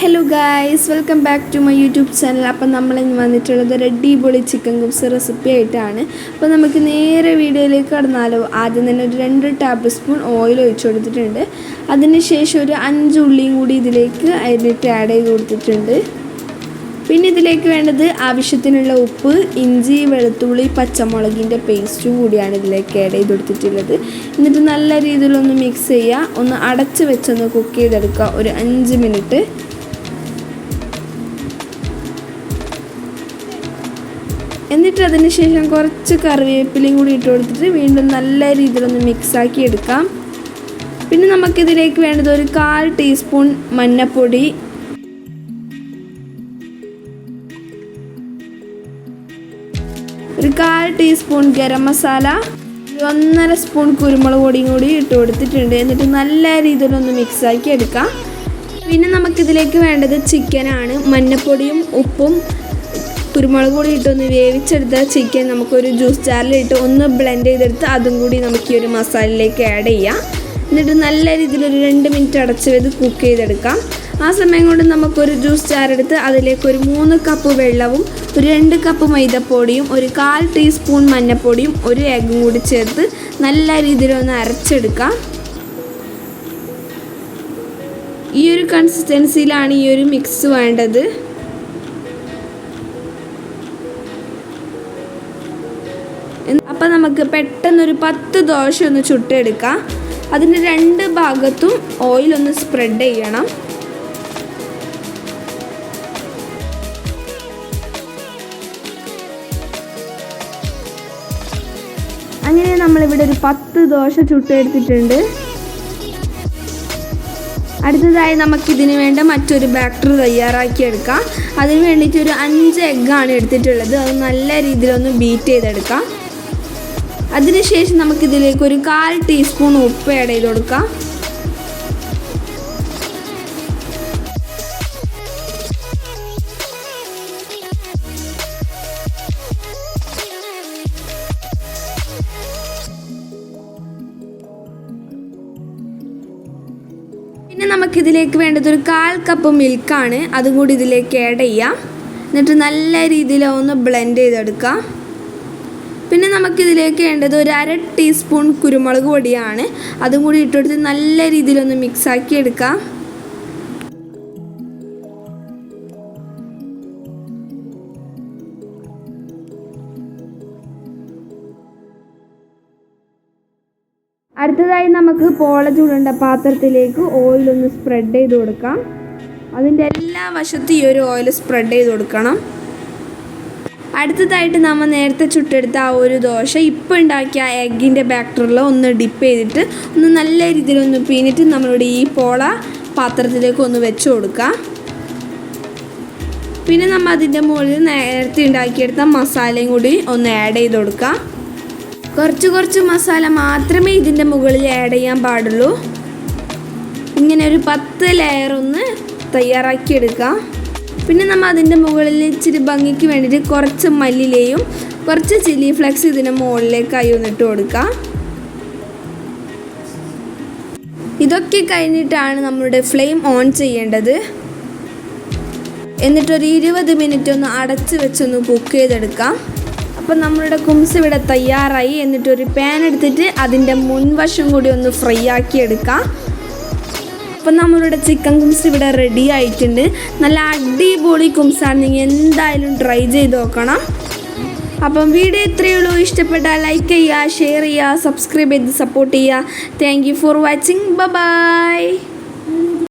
Hello guys, welcome back to my YouTube channel. അപ്പം നമ്മളിന്ന് വന്നിട്ടുള്ളത് ഒരു അടിപൊളി ചിക്കൻ കുബ്സ് റെസിപ്പി ആയിട്ടാണ്. അപ്പോൾ നമുക്ക് നേരെ വീഡിയോയിലേക്ക് കടന്നാലോ. ആദ്യം തന്നെ ഒരു 2 ടേബിൾ സ്പൂൺ ഓയിൽ ഒഴിച്ചു കൊടുത്തിട്ടുണ്ട്. അതിനുശേഷം ഒരു 5 ഉള്ളിയും കൂടി ഇതിലേക്ക് അരിഞ്ഞിട്ട് ആഡ് ചെയ്ത് കൊടുത്തിട്ടുണ്ട്. പിന്നെ ഇതിലേക്ക് വേണ്ടത് ആവശ്യത്തിനുള്ള ഉപ്പ്, ഇഞ്ചി, വെളുത്തുള്ളി, പച്ചമുളകിൻ്റെ പേസ്റ്റും കൂടിയാണ് ഇതിലേക്ക് ആഡ് ചെയ്ത് കൊടുത്തിട്ടുള്ളത്. എന്നിട്ട് നല്ല രീതിയിലൊന്ന് മിക്സ് ചെയ്യുക. ഒന്ന് അടച്ച് വെച്ചൊന്ന് കുക്ക് ചെയ്തെടുക്കുക ഒരു 5 മിനിറ്റ്. എന്നിട്ട് അതിന് ശേഷം കുറച്ച് കറിവേപ്പിലയും കൂടി ഇട്ട് കൊടുത്തിട്ട് വീണ്ടും നല്ല രീതിയിലൊന്ന് മിക്സാക്കി എടുക്കാം. പിന്നെ നമുക്കിതിലേക്ക് വേണ്ടത് ഒരു 1/4 ടീസ്പൂൺ മഞ്ഞൾപ്പൊടി, ഒരു 1/4 ടീസ്പൂൺ ഗരം മസാല, 1.5 സ്പൂൺ കുരുമുളക് പൊടിയും കൂടി ഇട്ട് കൊടുത്തിട്ടുണ്ട്. എന്നിട്ട് നല്ല രീതിയിലൊന്ന് മിക്സാക്കി എടുക്കാം. പിന്നെ നമുക്കിതിലേക്ക് വേണ്ടത് ചിക്കനാണ്. മഞ്ഞൾപ്പൊടിയും ഉപ്പും കുരുമുളക് പൊടി ഇട്ടൊന്ന് വേവിച്ചെടുത്ത ചിക്കൻ നമുക്കൊരു ജ്യൂസ് ജാറിലിട്ട് ഒന്ന് ബ്ലെൻഡ് ചെയ്തെടുത്ത് അതും കൂടി നമുക്ക് ഈ ഒരു മസാലയിലേക്ക് ആഡ് ചെയ്യാം. എന്നിട്ട് നല്ല രീതിയിൽ ഒരു 2 മിനിറ്റ് അടച്ച് വെച്ച് കുക്ക് ചെയ്തെടുക്കാം. ആ സമയം കൊണ്ട് നമുക്കൊരു ജ്യൂസ് ജാറെടുത്ത് അതിലേക്ക് ഒരു 3 കപ്പ് വെള്ളവും ഒരു 2 കപ്പ് മൈദപ്പൊടിയും ഒരു 1/4 ടീസ്പൂൺ മഞ്ഞൾപ്പൊടിയും ഒരു എഗ്ഗും കൂടി ചേർത്ത് നല്ല രീതിയിലൊന്ന് അരച്ചെടുക്കാം. ഈ ഒരു കൺസിസ്റ്റൻസിയിലാണ് ഈ ഒരു മിക്സ് വേണ്ടത്. അപ്പം നമുക്ക് പെട്ടെന്നൊരു 10 ദോശ ഒന്ന് ചുട്ടെടുക്കാം. അതിൻ്റെ 2 ഭാഗത്തും ഓയിലൊന്ന് സ്പ്രെഡ് ചെയ്യണം. അങ്ങനെ നമ്മളിവിടെ ഒരു 10 ദോശ ചുട്ടെടുത്തിട്ടുണ്ട്. അടുത്തതായി നമുക്കിതിന് വേണ്ട മറ്റൊരു ബാറ്റർ തയ്യാറാക്കിയെടുക്കാം. അതിന് വേണ്ടിയിട്ട് ഒരു 5 എഗ്ഗാണ് എടുത്തിട്ടുള്ളത്. അത് നല്ല രീതിയിലൊന്ന് ബീറ്റ് ചെയ്തെടുക്കാം. അതിനുശേഷം നമുക്കിതിലേക്ക് ഒരു 1/4 ടീസ്പൂൺ ഉപ്പ് ആഡ് ചെയ്ത് കൊടുക്കാം. പിന്നെ നമുക്കിതിലേക്ക് വേണ്ടത് ഒരു 1/4 കപ്പ് മിൽക്കാണ്. അതും കൂടി ഇതിലേക്ക് ആഡ് ചെയ്യാം. എന്നിട്ട് നല്ല രീതിയിൽ ഒന്ന് ബ്ലെൻഡ് ചെയ്തെടുക്കാം. പിന്നെ നമുക്കിതിലേക്ക് വേണ്ടത് ഒരു 1/2 ടീസ്പൂൺ കുരുമുളക് പൊടിയാണ്. അതും കൂടി ഇട്ടുകൊടുത്ത് നല്ല രീതിയിലൊന്ന് മിക്സാക്കി എടുക്കാം. അടുത്തതായി നമുക്ക് പോള ചൂടേണ്ട പാത്രത്തിലേക്ക് ഓയിലൊന്ന് സ്പ്രെഡ് ചെയ്ത് കൊടുക്കാം. അതിൻ്റെ എല്ലാ വശത്തും ഈ ഒരു ഓയിൽ സ്പ്രെഡ് ചെയ്ത് കൊടുക്കണം. അടുത്തതായിട്ട് നമ്മൾ നേരത്തെ ചുട്ടെടുത്ത ആ ഒരു ദോശ ഇപ്പോൾ ഉണ്ടാക്കിയ എഗ്ഗിൻ്റെ ബാറ്ററിൽ ഒന്ന് ഡിപ്പ് ചെയ്തിട്ട് ഒന്ന് നല്ല രീതിയിലൊന്ന് പിഴിഞ്ഞിട്ട് നമ്മളുടെ ഈ പോള പാത്രത്തിലേക്ക് ഒന്ന് വെച്ച് കൊടുക്കാം. പിന്നെ നമ്മൾ അതിൻ്റെ മുകളിൽ നേരത്തെ ഉണ്ടാക്കിയെടുത്ത മസാലയും കൂടി ഒന്ന് ആഡ് ചെയ്ത് കൊടുക്കാം. കുറച്ച് മസാല മാത്രമേ ഇതിൻ്റെ മുകളിൽ ആഡ് ചെയ്യാൻ പാടുള്ളൂ. ഇങ്ങനെ ഒരു 10 ലെയർ ഒന്ന് തയ്യാറാക്കിയെടുക്കാം. പിന്നെ നമ്മൾ അതിൻ്റെ മുകളിൽ ഇച്ചിരി ഭംഗിക്ക് വേണ്ടിയിട്ട് കുറച്ച് മല്ലിയിലയും കുറച്ച് ചില്ലി ഫ്ലെക്സ് ഇതിൻ്റെ മുകളിലേക്കായി ഒന്നിട്ട് കൊടുക്കാം. ഇതൊക്കെ കഴിഞ്ഞിട്ടാണ് നമ്മളുടെ ഫ്ലെയിം ഓൺ ചെയ്യേണ്ടത്. എന്നിട്ടൊരു 20 മിനിറ്റ് ഒന്ന് അടച്ച് വെച്ചൊന്ന് കുക്ക് ചെയ്തെടുക്കാം. അപ്പം നമ്മളുടെ കുബ്സ് ഇവിടെ തയ്യാറായി. എന്നിട്ടൊരു പാൻ എടുത്തിട്ട് അതിൻ്റെ മുൻവശം കൂടി ഒന്ന് ഫ്രൈ ആക്കി എടുക്കാം. അപ്പം നമ്മളുടെ ചിക്കൻ കുബ്സ് ഇവിടെ റെഡി ആയിട്ടുണ്ട്. നല്ല അടിപൊളി കുബ്സാണ്. നിങ്ങൾ എന്തായാലും ട്രൈ ചെയ്ത് നോക്കണം. അപ്പം വീഡിയോ ഇത്രയേ ഉള്ളൂ. ഇഷ്ടപ്പെട്ടാൽ ലൈക്ക് ചെയ്യുക, ഷെയർ ചെയ്യുക, സബ്സ്ക്രൈബ് ചെയ്ത് സപ്പോർട്ട് ചെയ്യുക. Thank you for watching. By.